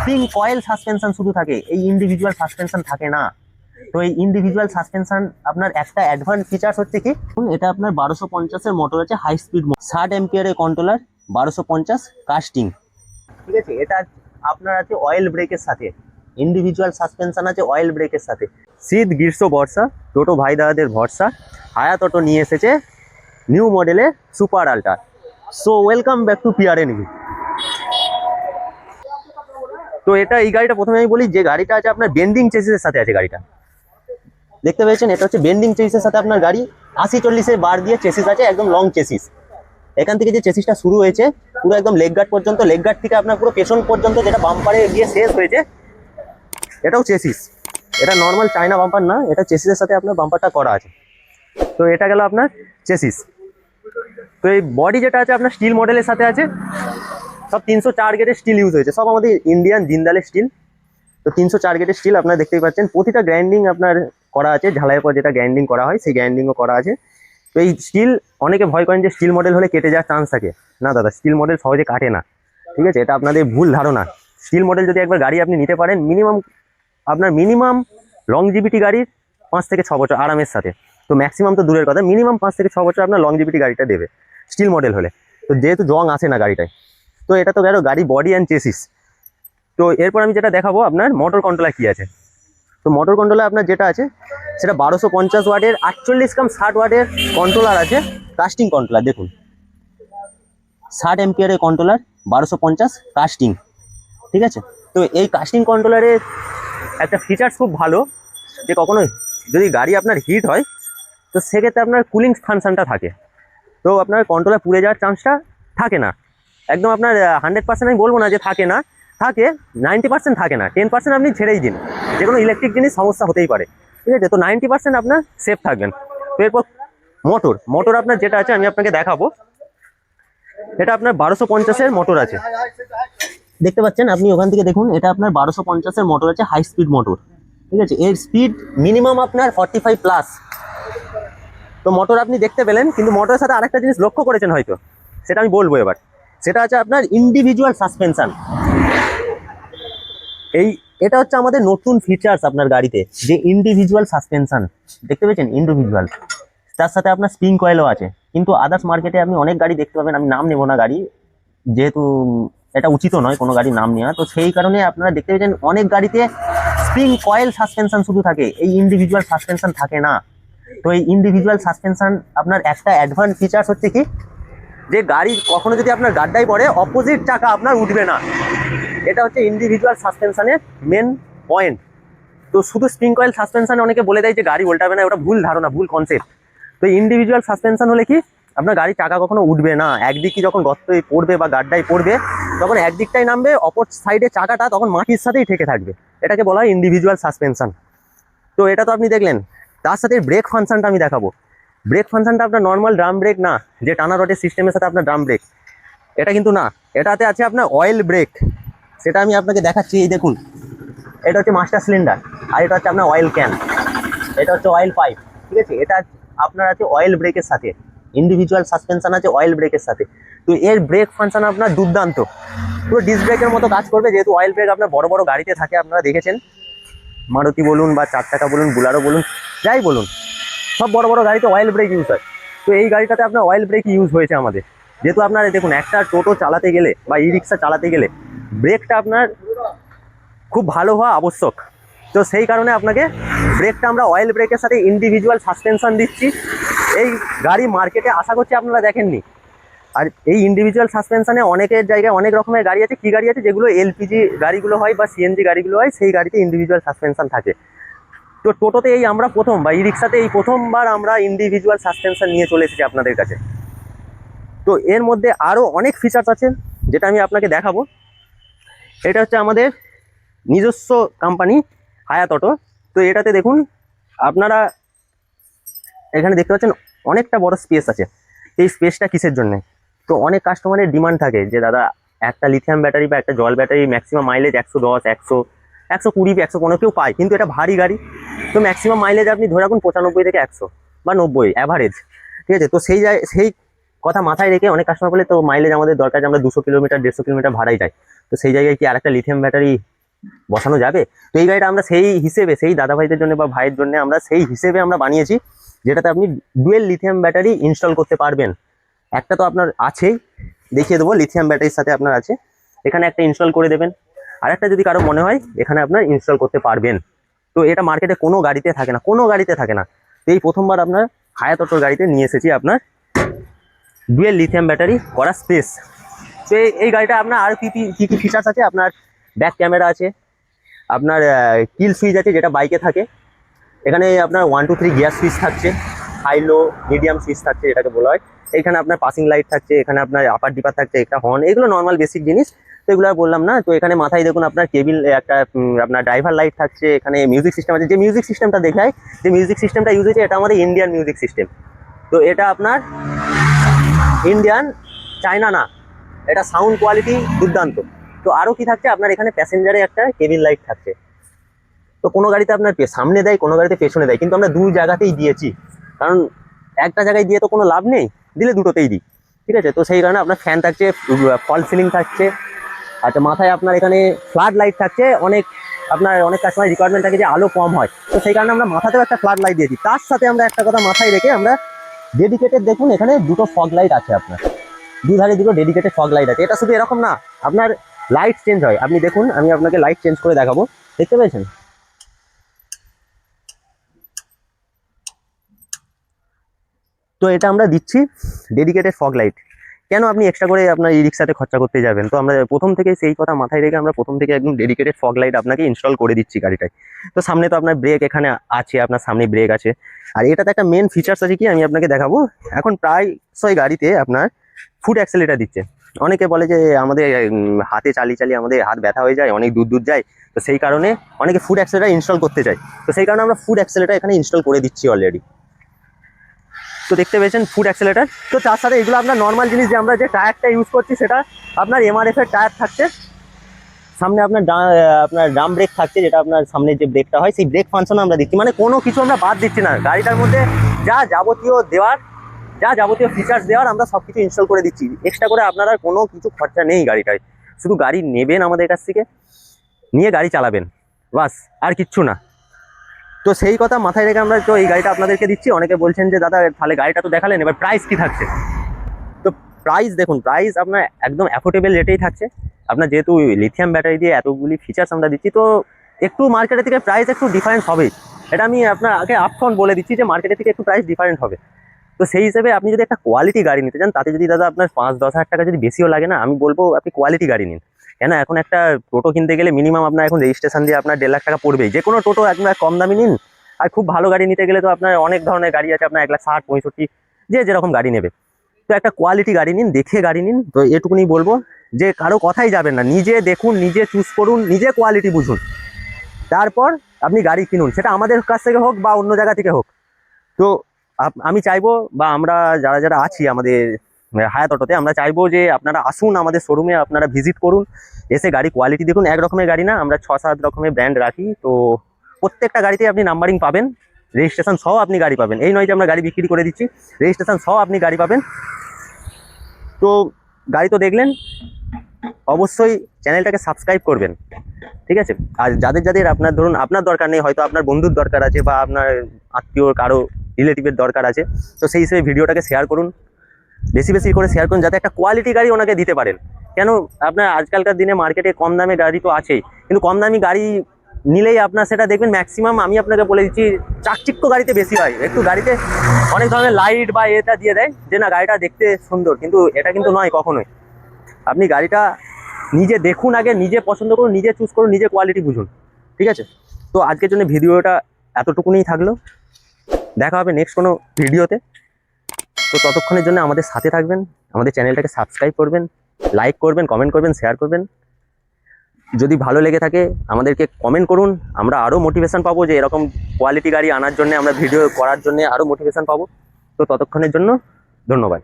Spring coil suspension শুধু থাকে, এই ইন্ডিভিজুয়াল সাসপেনশন থাকে না। তো এই ইন্ডিভিজুয়াল সাসপেনশন আপনার একটা অ্যাডভান্স ফিচার্স হচ্ছে কি, এটা আপনার 1250-এর মোটর আছে, হাই স্পিড 60 এম্পিয়ারের কন্ট্রোলার, 1250 কাস্টিং, ঠিক আছে। এটা আপনার আছে অয়েল ব্রেকের সাথে, ইন্ডিভিজুয়াল সাসপেনশন আছে অয়েল ব্রেকের সাথে। শীত গ্রীষ্ম বর্ষা টোটো ভাই দাদাদের ভরসা, হায়াত অটো নিয়ে এসেছে নিউ মডেলের super ultra. So welcome back to PRNV. তো এই গাড়িটা প্রথমে আমি বলি, যে গাড়িটা আছে আপনার বেন্ডিং চেসিসের সাথে আছে। গাড়িটা দেখতে পেয়েছেন, এটা হচ্ছে বেন্ডিং চেসিসের সাথে আপনার গাড়ি 80-40 বার দিয়ে চেসিস আছে, একদম লং চেসিস। এখান থেকে যে চেসিসটা শুরু হয়েছে পুরো একদম লেগ গার্ড পর্যন্ত, লেগ গার্ড থেকে আপনার পুরো পেছন পর্যন্ত যেটা বাম্পারে গিয়ে শেষ হয়েছে, এটাও চেসিস। এটা নর্মাল চায়না বাম্পার না, এটা চেসিসের সাথে আপনার বাম্পারটা করা আছে। তো এটা গেল আপনার চেসিস। তো এই বডি যেটা আছে আপনার স্টিল মডেলের সাথে আছে, সব 304 গেটের স্টিল ইউজ হয়েছে, সব আমাদের ইন্ডিয়ান জিন্দালের স্টিল। তো 304 গেটের স্টিল আপনারা দেখতেই পাচ্ছেন, প্রতিটা গ্রাইন্ডিং আপনার করা আছে, ঝালাইয়ের পর যেটা গ্রাইন্ডিং করা হয় সেই গ্রাইন্ডিংও করা আছে। তো এই স্টিল, অনেকে ভয় করেন যে স্টিল মডেল হলে কেটে যাওয়ার চান্স থাকে, না দাদা, স্টিল মডেল সহজে কাটে না, ঠিক আছে। এটা আপনাদের ভুল ধারণা। স্টিল মডেল যদি একবার গাড়ি আপনি নিতে পারেন, মিনিমাম লংজিভিটি গাড়ির 5 থেকে 6 বছর আরামের সাথে। তো ম্যাক্সিমাম তো দূরের কথা, মিনিমাম 5 থেকে 6 বছর আপনার লংজিভিটি গাড়িটা দেবে স্টিল মডেল হলে। তো যেহেতু জং আসে না গাড়িটায়, তো এটা তো গেল গাড়ি বডি অ্যান্ড চেসিস। তো এরপর আমি যেটা দেখাবো আপনার মোটর কন্ট্রোলার কি আছে। তো মোটর কন্ট্রোলার আপনার যেটা আছে সেটা 1250 ওয়াটের 48-60 ওয়াটের কন্ট্রোলার আছে, কাস্টিং কন্ট্রোলার। দেখুন 60 এম্পিয়ারের কন্ট্রোলার, 1250 কাস্টিং, ঠিক আছে। তো এই কাস্টিং কন্ট্রোলারের একটা ফিচার্স খুব ভালো, যে কখনো যদি গাড়ি আপনার হিট হয় তো সেক্ষেত্রে আপনার কুলিং ফাংশনটা থাকে, তো আপনার কন্ট্রোলার পুড়ে যাওয়ার চান্সটা থাকে না। একদম আপনার 100% আমি বলবো না যে থাকে না, থাকে 90% থাকে না, 10% আপনি ছেড়েই দিন, যে কোনো ইলেকট্রিক জিনিস সমস্যা হতেই পারে, ঠিক আছে। তো 90% আপনার সেফ থাকবেন। তো এরপর মোটর আপনার যেটা আছে আমি আপনাকে দেখাবো, এটা আপনার 1250-এর মোটর আছে, দেখতে পাচ্ছেন আপনি ওখান থেকে দেখুন, এটা আপনার 1250-এর মোটর আছে, হাই স্পিড মোটর, ঠিক আছে। এর স্পিড মিনিমাম আপনার 45+। তো মোটর আপনি দেখতে পেলেন, কিন্তু মোটরের সাথে আরেকটা জিনিস লক্ষ্য করেছেন হয়তো, সেটা আমি বলবো এবার। সেটা আছে আপনার ইন্ডিভিজুয়াল সাসপেনশন। এটা হচ্ছে আমাদের নতুন ফিচার্স আপনার গাড়িতে, যে ইন্ডিভিজুয়াল সাসপেনশন, দেখতে পেয়েছেন, ইন্ডিভিজুয়াল। তার সাথে আপনার স্প্রিং কয়েলও আছে। কিন্তু আদার্স মার্কেটে আপনি অনেক গাড়ি দেখতে পাবেন, আমি নাম নেবো না গাড়ি, যেহেতু এটা উচিত নয় কোনো গাড়ির নাম নেওয়া, তো সেই কারণে আপনারা দেখতে পেয়েছেন অনেক গাড়িতে স্প্রিং কয়েল সাসপেনশন শুধু থাকে, এই ইন্ডিভিজুয়াল সাসপেনশন থাকে না। তো এই ইন্ডিভিজুয়াল সাসপেনশন আপনার একটা অ্যাডভান্স ফিচার্স হচ্ছে কি, যে গাড়ি কখনো যদি আপনার গাড্ডায় পড়ে অপোজিট চাকা আপনার উঠবে না, এটা হচ্ছে ইন্ডিভিজুয়াল সাসপেনশনের মেন পয়েন্ট। তো শুধু স্প্রিং কয়েল সাসপেনশন অনেকে বলে দেয় যে গাড়ি উল্টাবে না, ওটা ভুল ধারণা, ভুল কনসেপ্ট। তো ইন্ডিভিজুয়াল সাসপেনশন হলে কি, আপনার গাড়ির চাকা কখনো উঠবে না, একদিকই যখন গর্তই পড়বে বা গাড্ডায় পড়বে তখন একদিকটাই নামবে, অপর সাইডে চাকাটা তখন মাটির সাথেই ঠেকে থাকবে, এটাকে বলা হয় ইন্ডিভিজুয়াল সাসপেনশন। তো এটা তো আপনি দেখলেন, তার সাথে ব্রেক ফাংশনটা আমি দেখাবো। ব্রেক ফাংশনটা আপনার নর্মাল ড্রাম ব্রেক না, যে টানা রডের সিস্টেমের সাথে আপনার ড্রাম ব্রেক, এটা কিন্তু না, এটাতে আছে আপনার অয়েল ব্রেক। সেটা আমি আপনাকে দেখাচ্ছি, এই দেখুন, এটা হচ্ছে মাস্টার সিলিন্ডার, আর এটা হচ্ছে আপনার অয়েল ক্যান, এটা হচ্ছে অয়েল পাইপ, ঠিক আছে। এটা আপনার আছে অয়েল ব্রেকের সাথে, ইন্ডিভিজুয়াল সাসপেনশন আছে অয়েল ব্রেকের সাথে। তো এর ব্রেক ফাংশন আপনার দুর্দান্ত, পুরো ডিস্ক ব্রেকের মতো কাজ করবে, যেহেতু অয়েল ব্রেক আপনার বড় বড় গাড়িতে থাকে, আপনারা দেখেছেন, মারুতি বলুন বা 4 চাকা বলুন, বুলারো বলুন, যাই বলুন, সব বড় বড় গাড়িতে অয়েল ব্রেক ইউজ হয়। তো এই গাড়িটাতে আপনার অয়েল ব্রেক ইউজ হয়েছে আমাদের, যেহেতু আপনার দেখুন একটা টোটো চালাতে গেলে বা ই রিক্সা চালাতে গেলে ব্রেকটা আপনার খুব ভালো হওয়া আবশ্যক। তো সেই কারণে আপনাকে ব্রেকটা আমরা অয়েল ব্রেকের সাথে ইন্ডিভিজুয়াল সাসপেনশন দিচ্ছি। এই গাড়ি মার্কেটে আশা করছি আপনারা দেখেননি। আর এই ইন্ডিভিজুয়াল সাসপেনশনে অনেকের জায়গায় অনেক রকমের গাড়ি আছে, কি গাড়ি আছে, যেগুলো এলপিজি গাড়িগুলো হয় বা সিএনজি গাড়িগুলো হয়, সেই গাড়িতে ইন্ডিভিজুয়াল সাসপেনশন থাকে। তো টোটোতে এই আমরা প্রথম, বা ই রিক্সাতে এই প্রথমবার আমরা ইন্ডিভিজুয়াল সাসপেনশন নিয়ে চলে এসেছি আপনাদের কাছে। তো এর মধ্যে আরও অনেক ফিচার্স আছে, যেটা আমি আপনাকে দেখাবো। এটা হচ্ছে আমাদের নিজস্ব কোম্পানি হায়াত অটো। তো এটাতে দেখুন আপনারা এখানে দেখতে পাচ্ছেন অনেকটা বড় স্পেস আছে। এই স্পেসটা কিসের জন্য? তো অনেক কাস্টমারের ডিমান্ড থাকে যে দাদা একটা লিথিয়াম ব্যাটারি বা একটা জল ব্যাটারি ম্যাক্সিমাম মাইলেজ 110, 100, 120, 115 কেউ পায়, কিন্তু এটা ভারী গাড়ি, তো ম্যাক্সিমাম মাইলেজ আপনি ধরে রাখুন 95 থেকে 100 বা 90 অ্যাভারেজ, ঠিক আছে। তো সেই কথা মাথায় রেখে অনেক কাস্টমার বলে তো মাইলেজ আমাদের দরকার, যে আমরা 200 কিলোমিটার 150 কিলোমিটার ভাড়াই যাই, তো সেই জায়গায় কি আরেকটা লিথিয়াম ব্যাটারি বসানো যাবে। তো এই গাড়িটা আমরা সেই হিসেবে, সেই দাদা ভাইদের জন্য বা ভাইয়ের জন্য আমরা সেই হিসেবে আমরা বানিয়েছি, যেটাতে আপনি ডুয়েল লিথিয়াম ব্যাটারি ইনস্টল করতে পারবেন। একটা তো আপনার আছেই, দেখিয়ে দেবো, লিথিয়াম ব্যাটারির সাথে আপনার আছে, এখানে একটা ইনস্টল করে দেবেন। আর একটা যদি কারো মনে হয় এখানে আপনার ইনস্টল করতে পারবেন। তো এটা মার্কেটে কোনো গাড়িতে থাকে না, কোনো গাড়িতে থাকে না। তো এই প্রথমবার আপনার হায়াত অটোর গাড়িতে নিয়ে এসেছি আপনার ডুয়েল লিথিয়াম ব্যাটারি করা স্পেস। তো এই গাড়িটা আপনার আর কি কি ফিচার্স আছে, আপনার ব্যাক ক্যামেরা আছে, আপনার কিল সুইচ আছে যেটা বাইকে থাকে, এখানে আপনার 1 2 3 গিয়ার সুইচ থাকছে, হাই লো মিডিয়াম সুইচ থাকছে যেটাকে বলা হয়, এখানে আপনার পাসিং লাইট থাকছে, এখানে আপনার আপার ডিপার থাকছে, একটা হর্ন, এগুলো নর্মাল বেসিক জিনিস, তো এগুলো আর বললাম না। তো এখানে মাথায় দেখুন আপনার কেবিল, একটা আপনার ড্রাইভার লাইট থাকছে, এখানে মিউজিক সিস্টেম আছে। যে মিউজিক সিস্টেমটা দেখায়, যে মিউজিক সিস্টেমটা ইউজ হয়েছে, এটা আমাদের ইন্ডিয়ান মিউজিক সিস্টেম। তো এটা আপনার ইন্ডিয়ান, চায়না না, এটা সাউন্ড কোয়ালিটি দুর্দান্ত। তো আরও কি থাকছে আপনার, এখানে প্যাসেঞ্জারে একটা কেবিল লাইট থাকছে। তো কোনো গাড়িতে আপনার সামনে দেয়, কোনো গাড়িতে পেছনে দেয়, কিন্তু আমরা 2 জায়গাতেই দিয়েছি, কারণ একটা জায়গায় দিয়ে তো কোনো লাভ নেই, দিলে দুটোতেই দিই, ঠিক আছে। তো সেই কারণে আপনার ফ্যান থাকছে, ফল সিলিং থাকছে, আচ্ছা মাথায় আপনার এখানে ফ্লাড লাইট থাকছে। অনেক কাস্টমার রিকোয়ারমেন্ট থাকে যে আলো কম হয়, তো সেই কারণে আমরা মাথাতেও একটা ফ্লাড লাইট দিয়েছি। তার সাথে আমরা একটা কথা মাথায় রেখে আমরা ডেডিকেটেড, দেখুন এখানে 2টো ফগ লাইট আছে, আপনার দুধারে 2টো ডেডিকেটেড ফগ লাইট আছে। এটা শুধু এরকম না, আপনার লাইট চেঞ্জ হয়, আপনি দেখুন, আমি আপনাকে লাইট চেঞ্জ করে দেখাবো, দেখতে পেয়েছেন? তো এটা আমরা দিচ্ছি ডেডিকেটেড ফগ লাইট। কেন আপনি এক্সট্রা করে আপনার ই রিক্সাতে খরচা করতে যাবেন? তো আমরা প্রথম থেকে সেই কথা মাথায় রেখে আমরা প্রথম থেকে একদম ডেডিকেটেড ফগ লাইট আপনাকে ইনস্টল করে দিচ্ছি গাড়িটায়। তো সামনে তো আপনার ব্রেক এখানে আছে, আপনার সামনে ব্রেক আছে। আর এটাতে একটা মেন ফিচার্স আছে কি, আমি আপনাকে দেখাবো। এখন প্রায়শই গাড়িতে আপনার ফুট অ্যাক্সেলেটার দিচ্ছে। অনেকে বলে যে আমাদের হাতে চালিয়ে চালিয়ে আমাদের হাত ব্যথা হয়ে যায়, অনেক দূর দূর যায়, তো সেই কারণে অনেকে ফুট অ্যাক্সেলেটার ইনস্টল করতে চায়। তো সেই কারণে আমরা ফুট অ্যাক্সেলেটার এখানে ইনস্টল করে দিচ্ছি অলরেডি। তো দেখতে পেয়েছেন ফুট অ্যাক্সেলেটার। তো তার সাথে এগুলো আপনার নর্মাল জিনিস, যে আমরা যে টায়ারটা ইউজ করছি সেটা আপনার এমআরএফ এর টায়ার থাকছে। সামনে আপনার ড্রাম ব্রেক থাকছে, যেটা আপনার সামনে যে ব্রেকটা হয় সেই ব্রেক ফাংশন আমরা দিচ্ছি, মানে কোনো কিছু আমরা বাদ দিচ্ছি না। গাড়িটার মধ্যে যা যাবতীয় ফিচার্স দেওয়ার আমরা সব কিছু ইনস্টল করে দিচ্ছি। এক্সট্রা করে আপনারা কোনো কিছু খরচা নেই গাড়িটায়, শুধু গাড়ি নেবেন আমাদের কাছ থেকে, নিয়ে গাড়ি চালাবেন, বাস, আর কিচ্ছু না। তো সেই কথা মাথায় রেখে আমরা তো এই গাড়িটা আপনাদেরকে দিচ্ছি। অনেকে বলছেন যে দাদা তাহলে গাড়িটা তো দেখালেন, এবার প্রাইস কি থাকছে? তো প্রাইস দেখুন, প্রাইস আপনার একদম অ্যাফোর্ডেবল রেটেই থাকছে। আপনার যেহেতু লিথিয়াম ব্যাটারি দিয়ে এতগুলি ফিচার্স আমরা দিচ্ছি, তো একটু মার্কেটের থেকে প্রাইস একটু ডিফারেন্স হবেই। এটা আমি আপনার আগে আপফ্রন্ট বলে দিচ্ছি যে মার্কেটের থেকে একটু প্রাইস ডিফারেন্ট হবে। তো সেই হিসেবে আপনি যদি একটা কোয়ালিটি গাড়ি নিতে চান, তাতে যদি দাদা আপনার 5-10 হাজার টাকা যদি বেশিও লাগে না, আমি বলবো আপনি কোয়ালিটি গাড়ি নিন। কেন এখন একটা টোটো কিনতে গেলে মিনিমাম আপনার এখন রেজিস্ট্রেশন দিয়ে আপনার 1.5 লাখ টাকা পড়বেই। যে কোনো টোটো একদম কম দামি নিন। আর খুব ভালো গাড়ি নিতে গেলে তো আপনার অনেক ধরনের গাড়ি আছে, আপনার 1,60,65, যে যেরকম গাড়ি নেবে। তো একটা কোয়ালিটি গাড়ি নিন, দেখে গাড়ি নিন। তো এটুকুনি বলবো যে কারো কথাই যাবেন না, নিজে দেখুন, নিজে চুজ করুন, নিজে কোয়ালিটি বুঝুন, তারপর আপনি গাড়ি কিনুন, সেটা আমাদের কাছ থেকে হোক বা অন্য জায়গা থেকে হোক। তো আমি চাইবো, বা আমরা যারা যারা আছি আমাদের হায়াত অটোতে, আমরা চাইবো যে আপনারা আসুন আমাদের শোরুমে, আপনারা ভিজিট করুন, এসে গাড়ি কোয়ালিটি দেখুন। এক রকমের গাড়ি না, আমরা 6-7 রকমের ব্র্যান্ড রাখি। তো প্রত্যেকটা গাড়িতে আপনি নাম্বারিং পাবেন, রেজিস্ট্রেশন সহ আপনি গাড়ি পাবেন। এই নয় যে আমরা গাড়ি বিক্রি করে দিচ্ছি, রেজিস্ট্রেশন সহ আপনি গাড়ি পাবেন। তো গাড়ি তো দেখলেন, অবশ্যই চ্যানেলটাকে সাবস্ক্রাইব করবেন, ঠিক আছে। আর যাদের যাদের আপনার ধরুন আপনার দরকার নেই, হয়তো আপনার বন্ধুর দরকার আছে বা আপনার আত্মীয় কারো রিলেটিভের দরকার আছে, তো সেই হিসেবে ভিডিওটাকে শেয়ার করুন, বেশি বেশি করে শেয়ার করুন, যাতে একটা কোয়ালিটি গাড়ি ওনাকে দিতে পারেন। কেন আপনার আজকালকার দিনে মার্কেটে কম দামে গাড়ি তো আছেই, কিন্তু কম দামি গাড়ি নিলেই আপনার সেটা দেখবেন ম্যাক্সিমাম, আমি আপনাকে বলে দিচ্ছি, চাকচিক্য গাড়িতে বেশি হয়। একটু গাড়িতে অনেক ধরনের লাইট বা এটা দিয়ে দেয় যে না গাড়িটা দেখতে সুন্দর, কিন্তু এটা কিন্তু নয় কখনোই। আপনি গাড়িটা নিজে দেখুন, আগে নিজে পছন্দ করুন, নিজে চুজ করুন, নিজে কোয়ালিটি বুঝুন, ঠিক আছে। তো আজকের জন্য ভিডিওটা এতটুকুনি থাকলো, দেখা হবে নেক্সট কোনো ভিডিওতে। তো ততক্ষণের জন্য আমাদের সাথে থাকবেন, আমাদের চ্যানেলটাকে সাবস্ক্রাইব করবেন, লাইক করবেন, কমেন্ট করবেন, শেয়ার করবেন। যদি ভালো লেগে থাকে আমাদেরকে কমেন্ট করুন, আমরা আরও মোটিভেশন পাবো যে এরকম কোয়ালিটি গাড়ি আনার জন্য, আমরা ভিডিও করার জন্য আরও মোটিভেশন পাবো। তো ততক্ষণের জন্য ধন্যবাদ।